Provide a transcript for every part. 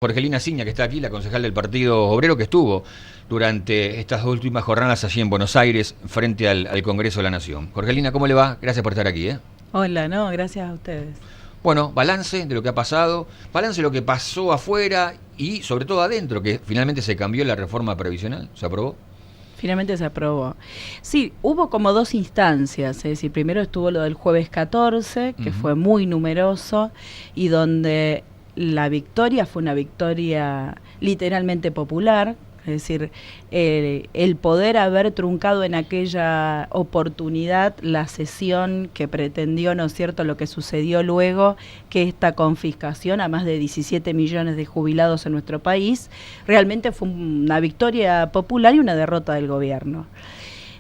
Jorgelina Signa, que está aquí, la concejal del Partido Obrero, que estuvo durante estas últimas jornadas allí en Buenos Aires, frente al Congreso de la Nación. Jorgelina, ¿cómo le va? Gracias por estar aquí. Hola, no, gracias a ustedes. Bueno, balance de lo que ha pasado, balance de lo que pasó afuera y sobre todo adentro, que finalmente se cambió la reforma previsional, ¿se aprobó? Finalmente se aprobó. Sí, hubo como dos instancias, es decir, primero estuvo lo del jueves 14, que fue muy numeroso, y donde la victoria fue una victoria literalmente popular, es decir, el poder haber truncado en aquella oportunidad la sesión que pretendió, ¿no es cierto?, lo que sucedió luego, que esta confiscación a más de 17 millones de jubilados en nuestro país, realmente fue una victoria popular y una derrota del gobierno.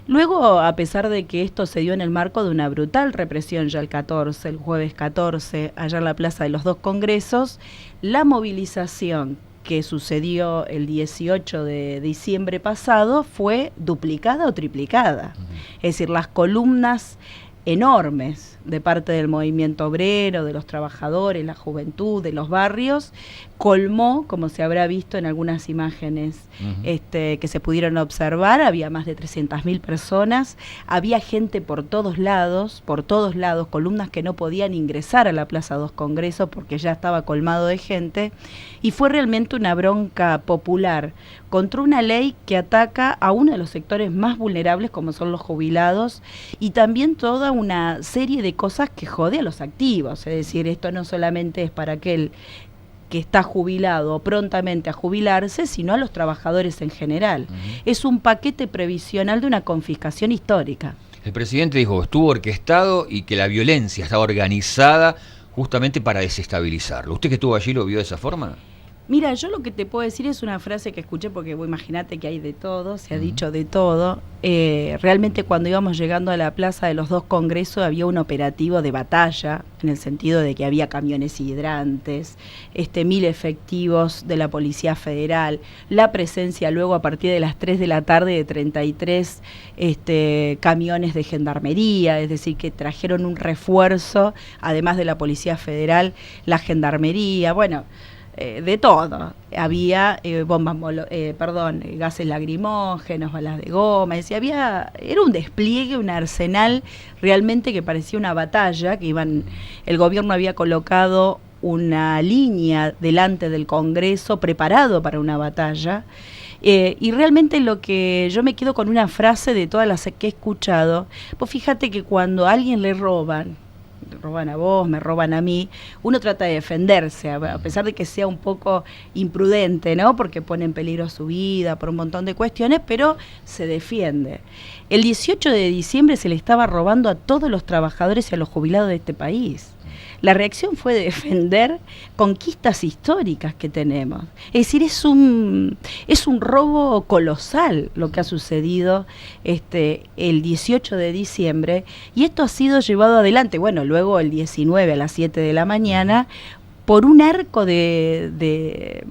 Luego, a pesar de que esto se dio en el marco de una brutal represión ya el jueves 14, allá en la Plaza de los Dos Congresos, la movilización que sucedió el 18 de diciembre pasado fue duplicada o triplicada. Es decir, las columnas enormes de parte del movimiento obrero, de los trabajadores, la juventud, de los barrios, colmó, como se habrá visto en algunas imágenes que se pudieron observar, había más de 300.000 personas, había gente por todos lados, columnas que no podían ingresar a la Plaza Dos Congresos porque ya estaba colmado de gente, y fue realmente una bronca popular contra una ley que ataca a uno de los sectores más vulnerables como son los jubilados, y también toda una serie de cosas que jode a los activos, es decir, esto no solamente es para aquel que está jubilado o prontamente a jubilarse, sino a los trabajadores en general. Es un paquete previsional de una confiscación histórica. El presidente dijo que estuvo orquestado y que la violencia estaba organizada justamente para desestabilizarlo. ¿Usted que estuvo allí lo vio de esa forma? Mira, yo lo que te puedo decir es una frase que escuché, porque imagínate que hay de todo, se ha dicho de todo. Realmente cuando íbamos llegando a la Plaza de los Dos Congresos había un operativo de batalla, en el sentido de que había camiones hidrantes, 1.000 efectivos de la Policía Federal, la presencia luego a partir de las 3 de la tarde de 33 camiones de gendarmería, es decir, que trajeron un refuerzo, además de la Policía Federal, la gendarmería, bueno, de todo. Había gases lacrimógenos, balas de goma, es decir, era un despliegue, un arsenal realmente que parecía una batalla, el gobierno había colocado una línea delante del Congreso preparado para una batalla. Y realmente lo que yo me quedo con una frase de todas las que he escuchado, pues fíjate que cuando a alguien le roban a vos, me roban a mí, uno trata de defenderse, a pesar de que sea un poco imprudente, ¿no? Porque pone en peligro su vida por un montón de cuestiones, pero se defiende. El 18 de diciembre se le estaba robando a todos los trabajadores y a los jubilados de este país. La reacción fue de defender conquistas históricas que tenemos. Es decir, es un robo colosal lo que ha sucedido el 18 de diciembre, y esto ha sido llevado adelante, bueno, luego el 19 a las 7 de la mañana, por un arco de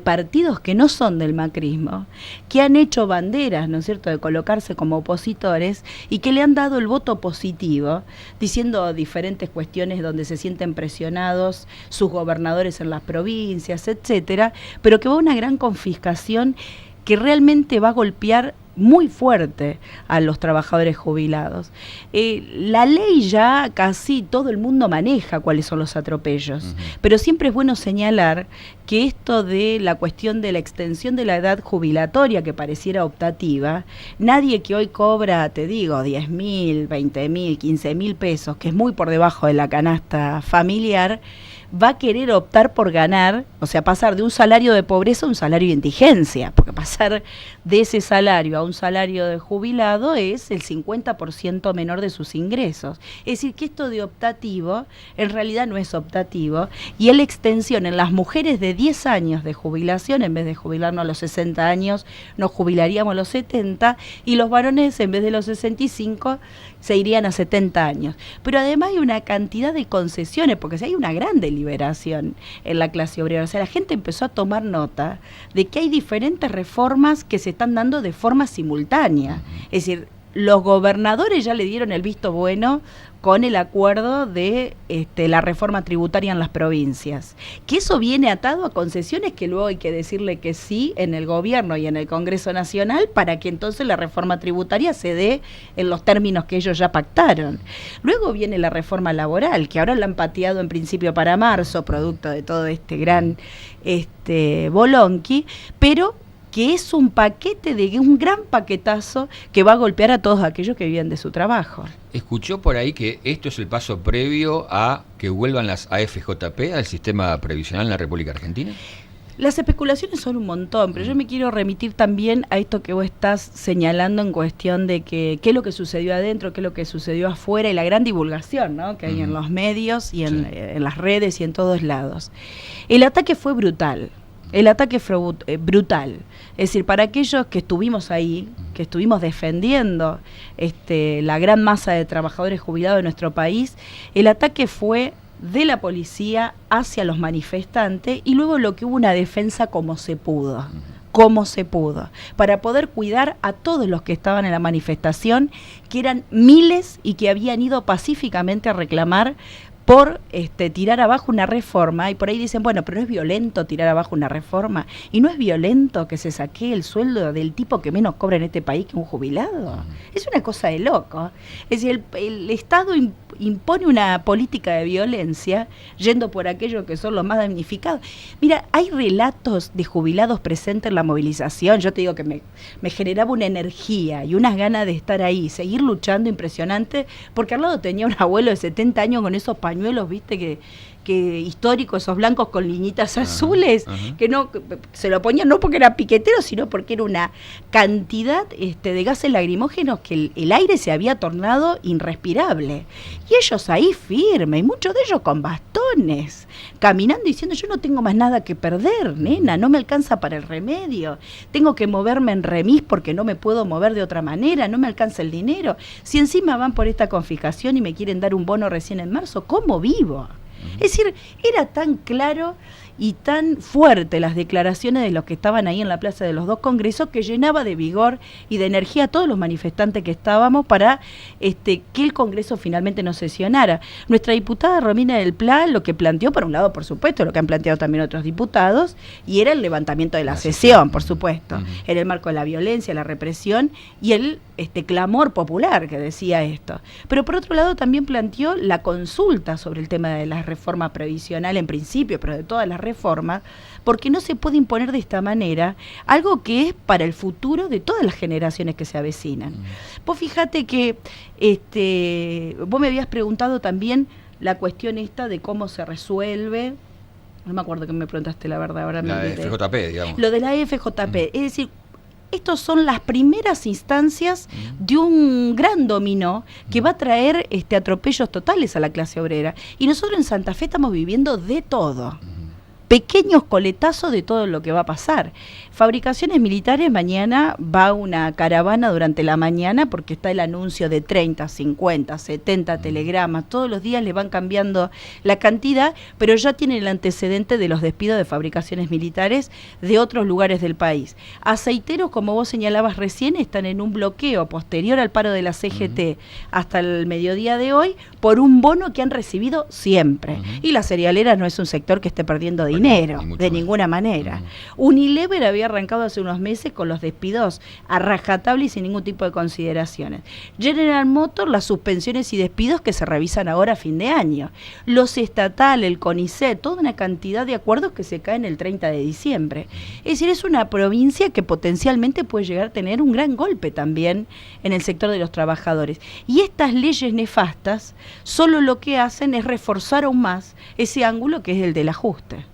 partidos que no son del macrismo, que han hecho banderas, ¿no es cierto?, de colocarse como opositores y que le han dado el voto positivo, diciendo diferentes cuestiones donde se sienten presionados sus gobernadores en las provincias, etcétera, pero que va a una gran confiscación que realmente va a golpear muy fuerte a los trabajadores jubilados. La ley ya casi todo el mundo maneja cuáles son los atropellos, pero siempre es bueno señalar que esto de la cuestión de la extensión de la edad jubilatoria, que pareciera optativa, nadie que hoy cobra, te digo, 10.000, 20.000, 15.000 pesos, que es muy por debajo de la canasta familiar, va a querer optar por ganar, o sea, pasar de un salario de pobreza a un salario de indigencia, porque pasar de ese salario a un salario de jubilado es el 50% menor de sus ingresos. Es decir, que esto de optativo en realidad no es optativo, y la extensión en las mujeres de 10 años de jubilación, en vez de jubilarnos a los 60 años, nos jubilaríamos a los 70, y los varones en vez de los 65 se irían a 70 años. Pero además hay una cantidad de concesiones, porque si hay una gran deliberación en la clase obrera, o sea, la gente empezó a tomar nota de que hay diferentes reformas que se están dando de forma simultánea. Es decir, los gobernadores ya le dieron el visto bueno con el acuerdo de la reforma tributaria en las provincias. Que eso viene atado a concesiones que luego hay que decirle que sí en el gobierno y en el Congreso Nacional para que entonces la reforma tributaria se dé en los términos que ellos ya pactaron. Luego viene la reforma laboral, que ahora la han pateado en principio para marzo, producto de todo este gran bolonqui, pero que es un paquete, un gran paquetazo que va a golpear a todos aquellos que viven de su trabajo. ¿Escuchó por ahí que esto es el paso previo a que vuelvan las AFJP al sistema previsional en la República Argentina? Las especulaciones son un montón, pero yo me quiero remitir también a esto que vos estás señalando en cuestión de qué es lo que sucedió adentro, qué es lo que sucedió afuera y la gran divulgación, ¿no?, que hay en los medios y en las redes y en todos lados. El ataque fue brutal. El ataque fue brutal. Es decir, para aquellos que estuvimos ahí, que estuvimos defendiendo la gran masa de trabajadores jubilados de nuestro país, el ataque fue de la policía hacia los manifestantes y luego lo que hubo una defensa como se pudo, para poder cuidar a todos los que estaban en la manifestación, que eran miles y que habían ido pacíficamente a reclamar por tirar abajo una reforma, y por ahí dicen, bueno, pero no es violento tirar abajo una reforma, y no es violento que se saque el sueldo del tipo que menos cobra en este país que un jubilado. Es una cosa de loco. Es decir, el Estado impone una política de violencia yendo por aquellos que son los más damnificados. Mira, hay relatos de jubilados presentes en la movilización. Yo te digo que me generaba una energía y unas ganas de estar ahí, seguir luchando impresionante, porque al lado tenía un abuelo de 70 años con esos pañuelos, viste, que históricos, esos blancos con liñitas azules, que no se lo ponían no porque era piquetero, sino porque era una cantidad de gases lacrimógenos que el aire se había tornado irrespirable. Y ellos ahí firmes, y muchos de ellos con bastones, caminando diciendo, yo no tengo más nada que perder, nena, no me alcanza para el remedio, tengo que moverme en remis porque no me puedo mover de otra manera, no me alcanza el dinero. Si encima van por esta confiscación y me quieren dar un bono recién en marzo, ¿cómo vivo? Es decir, era tan claro y tan fuerte las declaraciones de los que estaban ahí en la plaza de los dos congresos que llenaba de vigor y de energía a todos los manifestantes que estábamos para que el Congreso finalmente no sesionara. Nuestra diputada Romina del Pla lo que planteó, por un lado, por supuesto, lo que han planteado también otros diputados, y era el levantamiento de la sesión, por supuesto, en el marco de la violencia, la represión y el clamor popular que decía esto. Pero por otro lado también planteó la consulta sobre el tema de la reforma previsional en principio, pero de todas las reformas, porque no se puede imponer de esta manera algo que es para el futuro de todas las generaciones que se avecinan. Vos fíjate que vos me habías preguntado también la cuestión esta de cómo se resuelve. No me acuerdo que me preguntaste, la verdad, ahora la me FJP, digamos. Lo de la FJP, es decir, estos son las primeras instancias de un gran dominó que va a traer atropellos totales a la clase obrera. Y nosotros en Santa Fe estamos viviendo de todo. Pequeños coletazos de todo lo que va a pasar. Fabricaciones Militares, mañana va una caravana durante la mañana porque está el anuncio de 30, 50, 70 telegramas. Todos los días le van cambiando la cantidad, pero ya tienen el antecedente de los despidos de Fabricaciones Militares de otros lugares del país. Aceiteros, como vos señalabas recién, están en un bloqueo posterior al paro de la CGT hasta el mediodía de hoy por un bono que han recibido siempre. Y las cerealeras no es un sector que esté perdiendo dinero, de ninguna manera. Unilever había arrancado hace unos meses con los despidos a rajatabla y sin ningún tipo de consideraciones. General Motors, las suspensiones y despidos que se revisan ahora a fin de año. Los estatales, el CONICET, toda una cantidad de acuerdos que se caen el 30 de diciembre. Es decir, es una provincia que potencialmente puede llegar a tener un gran golpe también en el sector de los trabajadores. Y estas leyes nefastas solo lo que hacen es reforzar aún más ese ángulo que es el del ajuste.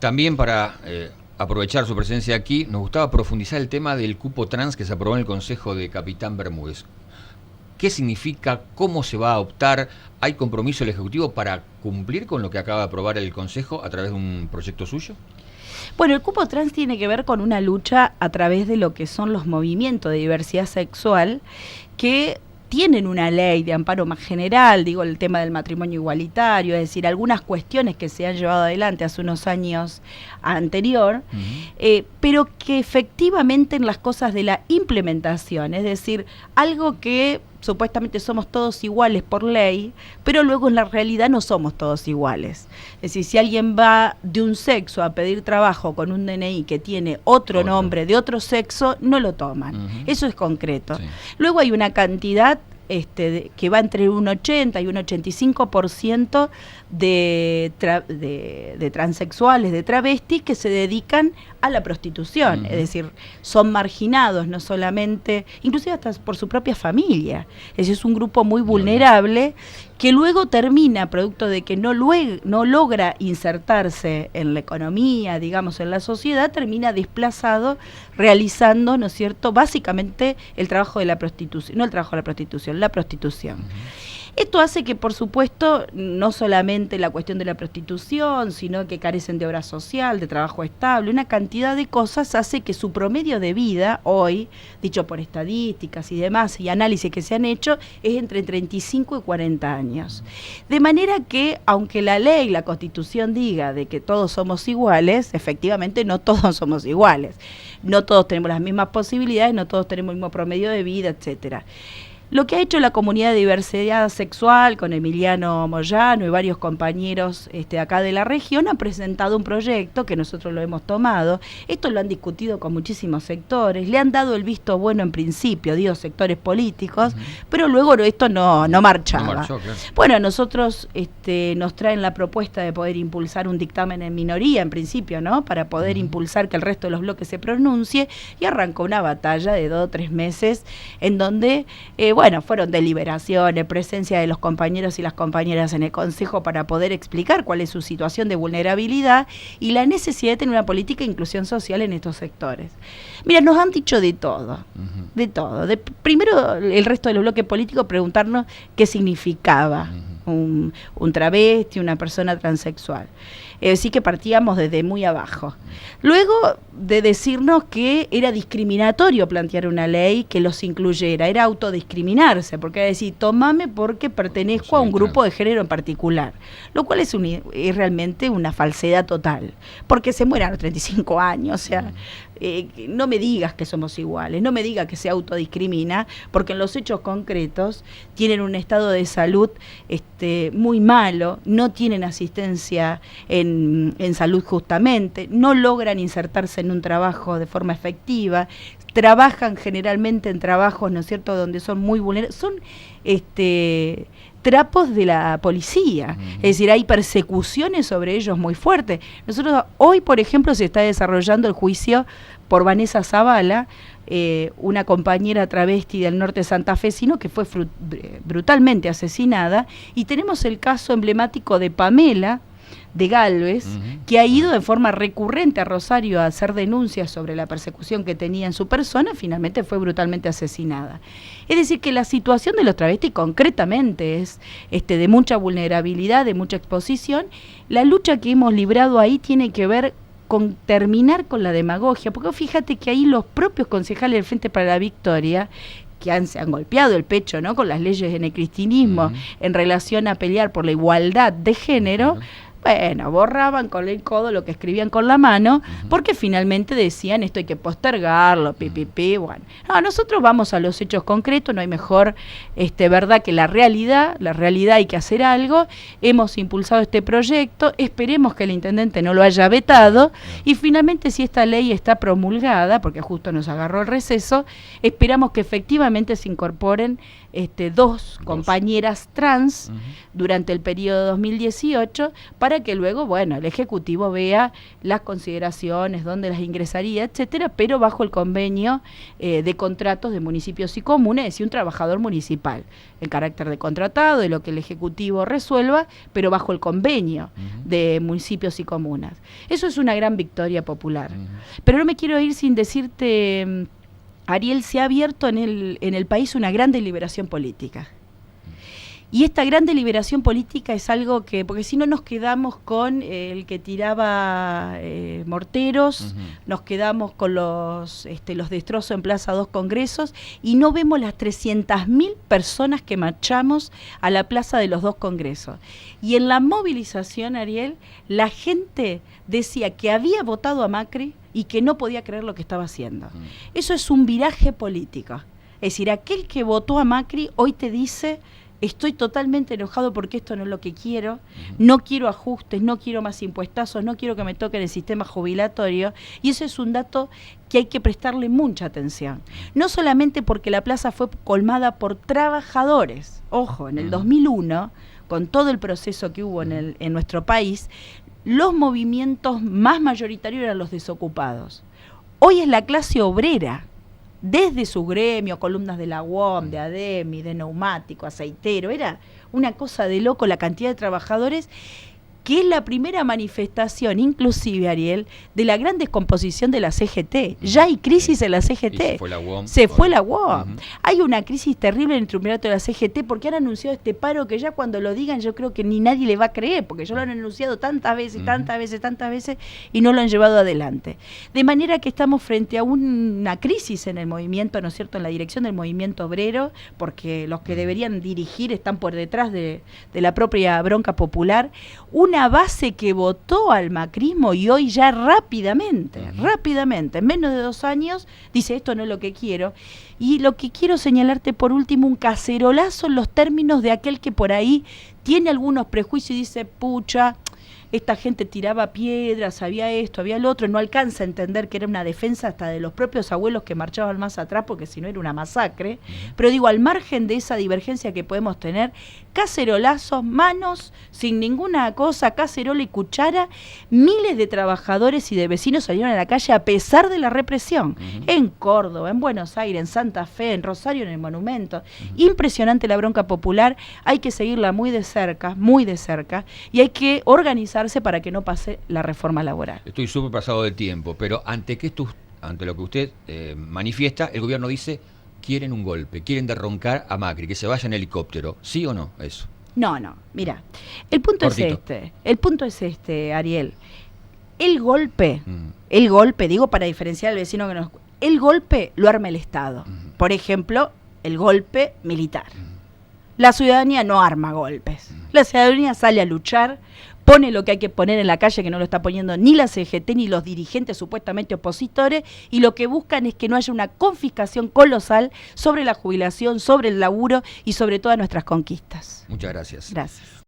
También para aprovechar su presencia aquí, nos gustaba profundizar el tema del cupo trans que se aprobó en el Consejo de Capitán Bermúdez. ¿Qué significa? ¿Cómo se va a optar? ¿Hay compromiso del Ejecutivo para cumplir con lo que acaba de aprobar el Consejo a través de un proyecto suyo? Bueno, el cupo trans tiene que ver con una lucha a través de lo que son los movimientos de diversidad sexual que tienen una ley de amparo más general, digo, el tema del matrimonio igualitario, es decir, algunas cuestiones que se han llevado adelante hace unos años anterior, pero que efectivamente en las cosas de la implementación, es decir, algo que supuestamente somos todos iguales por ley, pero luego en la realidad no somos todos iguales. Es decir, si alguien va de un sexo a pedir trabajo con un DNI que tiene otro nombre de otro sexo, no lo toman. Eso es concreto. Sí. Luego hay una cantidad que va entre un 80 y un 85% de transexuales, de travestis que se dedican a la prostitución, es decir, son marginados no solamente, inclusive hasta por su propia familia. Es un grupo muy vulnerable que luego termina, producto de que no logra insertarse en la economía, digamos, en la sociedad, termina desplazado realizando, ¿no es cierto?, básicamente el trabajo de la prostitución, no el trabajo de la prostitución, la prostitución. Esto hace que, por supuesto, no solamente la cuestión de la prostitución, sino que carecen de obra social, de trabajo estable, una cantidad de cosas hace que su promedio de vida hoy, dicho por estadísticas y demás, y análisis que se han hecho, es entre 35 y 40 años. De manera que, aunque la ley, la Constitución diga de que todos somos iguales, efectivamente no todos somos iguales. No todos tenemos las mismas posibilidades, no todos tenemos el mismo promedio de vida, etcétera. Lo que ha hecho la comunidad de diversidad sexual con Emiliano Moyano y varios compañeros acá de la región han presentado un proyecto que nosotros lo hemos tomado. Esto lo han discutido con muchísimos sectores, le han dado el visto bueno en principio, digo, sectores políticos, pero luego esto no marchaba. No marchó, claro. Bueno, a nosotros nos traen la propuesta de poder impulsar un dictamen en minoría en principio, ¿no? Para poder impulsar que el resto de los bloques se pronuncie, y arrancó una batalla de 2 o 3 meses en donde fueron deliberaciones, presencia de los compañeros y las compañeras en el Consejo para poder explicar cuál es su situación de vulnerabilidad y la necesidad de tener una política de inclusión social en estos sectores. Mira, nos han dicho de todo, de todo. Primero, el resto de los bloques políticos preguntarnos qué significaba un travesti, una persona transexual. Es decir, que partíamos desde muy abajo. Luego de decirnos que era discriminatorio plantear una ley que los incluyera, era autodiscriminarse, porque era decir, tomame porque pertenezco a un grupo de género en particular, lo cual es realmente una falsedad total, porque se mueren a los 35 años, o sea, no me digas que somos iguales, no me digas que se autodiscrimina, porque en los hechos concretos tienen un estado de salud muy malo, no tienen asistencia en salud justamente, no logran insertarse en un trabajo de forma efectiva, trabajan generalmente en trabajos, ¿no es cierto?, donde son muy vulnerables, son trapos de la policía, es decir, hay persecuciones sobre ellos muy fuertes. Nosotros hoy, por ejemplo, se está desarrollando el juicio por Vanessa Zavala, una compañera travesti del norte santafesino que fue brutalmente asesinada, y tenemos el caso emblemático de Pamela de Galvez, que ha ido de forma recurrente a Rosario a hacer denuncias sobre la persecución que tenía en su persona, finalmente fue brutalmente asesinada. Es decir, que la situación de los travestis concretamente es de mucha vulnerabilidad, de mucha exposición. La lucha que hemos librado ahí tiene que ver con terminar con la demagogia, porque fíjate que ahí los propios concejales del Frente para la Victoria, que se han golpeado el pecho, ¿no?, con las leyes en el cristinismo en relación a pelear por la igualdad de género, bueno, borraban con el codo lo que escribían con la mano, porque finalmente decían esto hay que postergarlo, bueno. No, nosotros vamos a los hechos concretos, no hay mejor verdad que la realidad hay que hacer algo. Hemos impulsado este proyecto, esperemos que el intendente no lo haya vetado, y finalmente si esta ley está promulgada, porque justo nos agarró el receso, esperamos que efectivamente se incorporen 2 compañeras trans durante el periodo 2018, para que luego, bueno, el Ejecutivo vea las consideraciones, dónde las ingresaría, etcétera, pero bajo el convenio de contratos de municipios y comunes, es decir, un trabajador municipal, en carácter de contratado, de lo que el Ejecutivo resuelva, pero bajo el convenio de municipios y comunas. Eso es una gran victoria popular. Pero no me quiero ir sin decirte, Ariel, se ha abierto en el país una gran deliberación política, Y esta gran deliberación política es algo que, porque si no nos quedamos con el que tiraba morteros, nos quedamos con los destrozos en Plaza 2 Congresos y no vemos las 300.000 personas que marchamos a la Plaza de los 2 Congresos. Y en la movilización, Ariel, la gente decía que había votado a Macri y que no podía creer lo que estaba haciendo. Eso es un viraje político. Es decir, aquel que votó a Macri hoy te dice: estoy totalmente enojado porque esto no es lo que quiero, no quiero ajustes, no quiero más impuestazos, no quiero que me toquen el sistema jubilatorio, y eso es un dato que hay que prestarle mucha atención. No solamente porque la plaza fue colmada por trabajadores, ojo, en el 2001, con todo el proceso que hubo en nuestro país, los movimientos más mayoritarios eran los desocupados. Hoy es la clase obrera, desde su gremio, columnas de la UOM, de ADEMI, de neumático, aceitero, era una cosa de loco la cantidad de trabajadores, que es la primera manifestación, inclusive, Ariel, de la gran descomposición de la CGT. Ya hay crisis en la CGT. Se fue la UOM. Se fue la UOM. Hay una crisis terrible en el triunvirato de la CGT porque han anunciado este paro que ya cuando lo digan yo creo que ni nadie le va a creer, porque ya lo han anunciado tantas veces y no lo han llevado adelante. De manera que estamos frente a una crisis en el movimiento, ¿no es cierto?, en la dirección del movimiento obrero, porque los que deberían dirigir están por detrás de la propia bronca popular. Una base que votó al macrismo y hoy ya rápidamente, en menos de 2 años, dice: esto no es lo que quiero. Y lo que quiero señalarte por último, un cacerolazo en los términos de aquel que por ahí tiene algunos prejuicios y dice: pucha, esta gente tiraba piedras, había esto, había lo otro, no alcanza a entender que era una defensa hasta de los propios abuelos que marchaban más atrás, porque si no era una masacre. Pero digo, al margen de esa divergencia que podemos tener, cacerolazos, manos, sin ninguna cosa, cacerola y cuchara, miles de trabajadores y de vecinos salieron a la calle a pesar de la represión, en Córdoba, en Buenos Aires, en Santa Fe, en Rosario, en el Monumento. Impresionante la bronca popular, hay que seguirla muy de cerca, y hay que organizar para que no pase la reforma laboral. Estoy súper pasado de tiempo, pero ante lo que usted manifiesta, el gobierno dice: quieren un golpe, quieren derrocar a Macri, que se vaya en helicóptero. ¿Sí o no eso? No, mira, el punto es este, Ariel. El golpe, digo para diferenciar al vecino que nos... El golpe lo arma el Estado. Por ejemplo, el golpe militar. La ciudadanía no arma golpes. La ciudadanía sale a luchar, pone lo que hay que poner en la calle, que no lo está poniendo ni la CGT ni los dirigentes supuestamente opositores, y lo que buscan es que no haya una confiscación colosal sobre la jubilación, sobre el laburo y sobre todas nuestras conquistas. Muchas gracias. Gracias.